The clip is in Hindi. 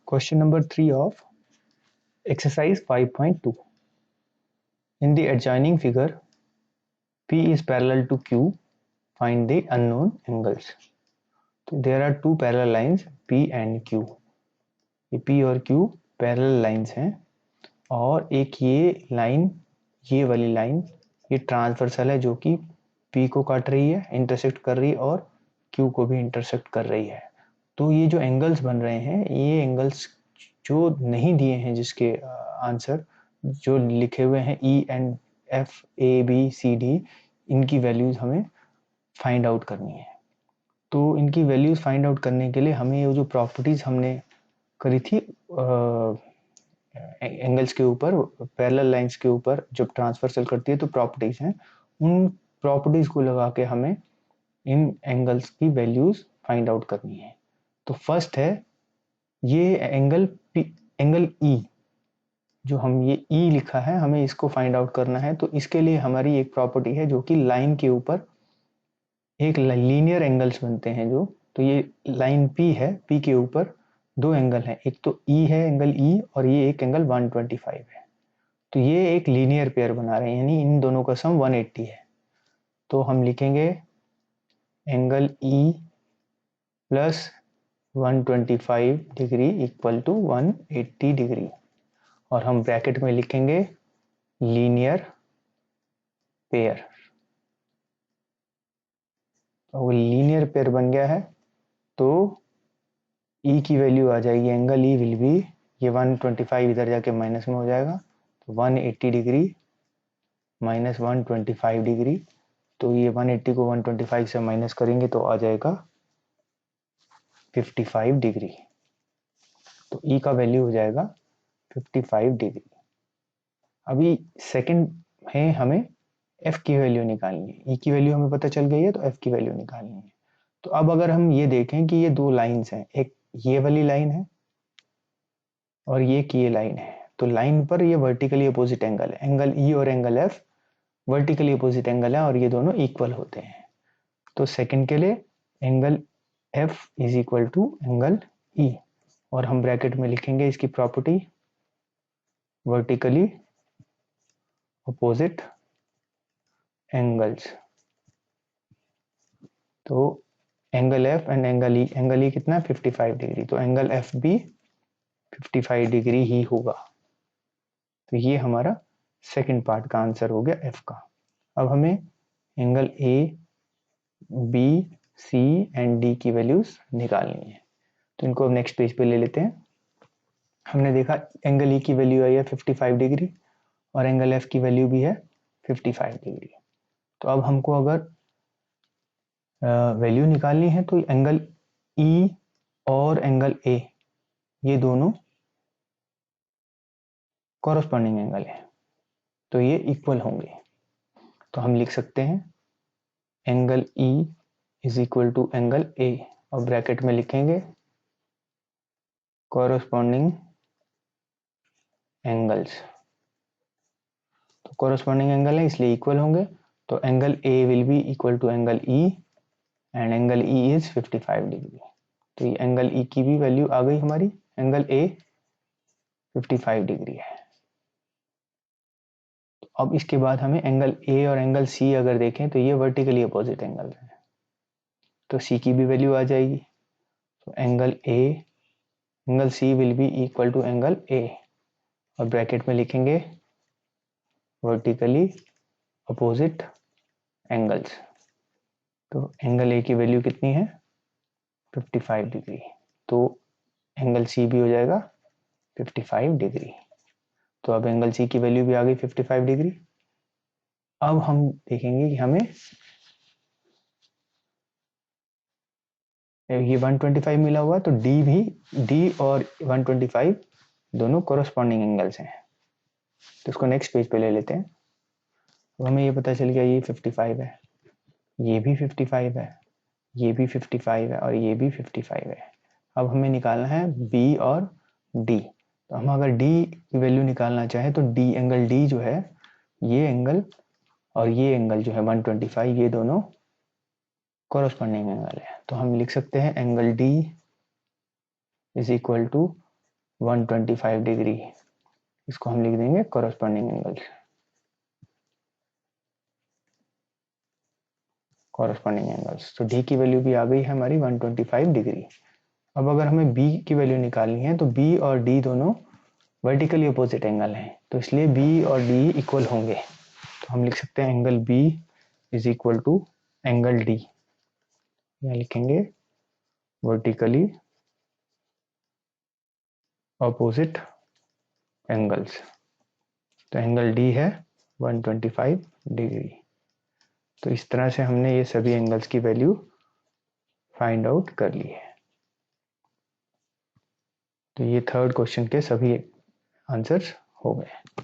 Question number 3 of exercise 5.2. In the adjoining figure, P is parallel to Q. Find the unknown angles. So there are two parallel lines P and Q. ये P और Q parallel lines हैं और एक ये लाइन, ये वाली लाइन, ये ट्रांसवर्सल है जो कि P को काट रही है, इंटरसेक्ट कर रही है और Q को भी इंटरसेक्ट कर रही है. तो ये जो एंगल्स बन रहे हैं, ये एंगल्स जो नहीं दिए हैं, जिसके आंसर जो लिखे हुए हैं E and F, A, B, C, D, इनकी वैल्यूज हमें फाइंड आउट करनी है. तो इनकी वैल्यूज फाइंड आउट करने के लिए हमें ये जो प्रॉपर्टीज हमने करी थी एंगल्स के ऊपर, पैरेलल लाइंस के ऊपर जब ट्रांसवर्सल करती है तो प्रॉपर्टीज हैं, उन प्रॉपर्टीज को लगा के हमें इन एंगल्स की वैल्यूज फाइंड आउट करनी है. तो फर्स्ट है ये एंगल E, जो हम ये E लिखा है, हमें इसको फाइंड आउट करना है. तो इसके लिए हमारी एक प्रॉपर्टी है जो कि लाइन के ऊपर एक लीनियर एंगल्स बनते हैं जो, तो ये लाइन P है, P के ऊपर दो एंगल हैं, एक तो E है, एंगल E, और ये एक एंगल 125 है. तो ये एक लीनियर पेयर बना रहे हैं, यानी इन दोनों का सम 180 है. तो हम लिखेंगे angle E plus 125 degree equal to 180 degree, और हम ब्रैकेट में लिखेंगे लीनियर पेयर. तो लीनियर पेयर बन गया है. तो E की वैल्यू आ जाएगी, एंगल E विल बी, ये 125 इधर जाके माइनस में हो जाएगा, तो 180 डिग्री माइनस 125 डिग्री. तो ये 180 को 125 से माइनस करेंगे तो आ जाएगा 55 डिग्री. तो E का वैल्यू हो जाएगा 55 डिग्री. अभी सेकंड है, हमें F की वैल्यू निकालनी है. E की वैल्यू हमें पता चल गई है, तो F की वैल्यू निकालनी है. तो अब अगर हम ये देखें कि ये दो लाइंस हैं, एक ये वाली लाइन है और ये लाइन है, तो लाइन पर ये वर्टिकली अपोजिट एंगल है. एंगल E और angle F vertically opposite angle है और ये दोनों इक्वल होते हैं. तो सेकंड के लिए angle F is equal to angle E, और हम ब्रैकेट में लिखेंगे इसकी प्रॉपर्टी वर्टिकली अपोजिट एंगल्स. तो angle F and angle E कितना, 55 डिग्री. तो एंगल F भी 55 डिग्री ही होगा. तो ये हमारा सेकंड पार्ट का आंसर हो गया F का. अब हमें angle A, B, C and D की वैल्यूज निकालनी है. तो इनको नेक्स्ट पेज पे ले लेते हैं. हमने देखा एंगल E की वैल्यू आई है 55 डिग्री और एंगल F की वैल्यू भी है 55 डिग्री. तो अब हमको अगर वैल्यू निकालनी है तो एंगल E और एंगल A ये दोनों कॉरस्पॉन्डिंग एंगल है, तो ये इक्वल होंगे. तो हम लिख सकते हैं angle E is equal to angle A, और ब्रैकेट में लिखेंगे कॉरस्पॉन्डिंग एंगल्स. तो कॉरस्पॉन्डिंग एंगल है इसलिए इक्वल होंगे. तो angle A will be equal to angle E and angle E is 55 degree. तो ये एंगल E की भी वैल्यू आ गई हमारी. एंगल A 55 डिग्री है. तो अब इसके बाद हमें एंगल A और एंगल C अगर देखें तो ये वर्टिकली अपोजिट एंगल है, तो C की भी वैल्यू आ जाएगी. तो angle C will be equal to angle A, और ब्रैकेट में लिखेंगे वर्टिकली अपोजिट एंगल्स. तो एंगल A की वैल्यू कितनी है, 55 डिग्री. तो एंगल C भी हो जाएगा 55 डिग्री. तो अब एंगल C की वैल्यू भी आ गई 55 डिग्री. अब हम देखेंगे कि हमें ये 125 मिला हुआ, तो D और 125 दोनों कोरस्पॉन्डिंग एंगल्स हैं. तो इसको नेक्स्ट पेज पे ले लेते हैं. तो हमें ये पता चल गया ये 55 है, ये भी 55 है, ये भी 55 है और ये भी 55 है. अब हमें निकालना है B और D. तो हम अगर D की वैल्यू निकालना चाहें तो एंगल D जो है, ये एंगल और ये एंगल जो है 125, ये दोनों कोरस्पॉन्डिंग एंगल है. तो हम लिख सकते हैं angle D is equal to 125 degree, इसको हम लिख देंगे कॉरस्पॉन्डिंग एंगल। कॉरस्पॉन्डिंग एंगल्स, तो डी की वैल्यू भी आ गई है हमारी 125 डिग्री। अब अगर हमें बी की वैल्यू निकालनी है तो बी और डी दोनों वर्टिकली अपोजिट एंगल हैं, तो इसलिए बी और डी इक्वल होंगे। तो हम लिख सकते हैं angle B is equal to angle D, यहाँ लिखेंगे वर्टिकली अपोजिट एंगल्स। तो एंगल डी है 125 डिग्री। तो इस तरह से हमने ये सभी एंगल्स की वैल्यू फाइंड आउट कर ली है। तो ये थर्ड क्वेश्चन के सभी आंसर्स हो गए।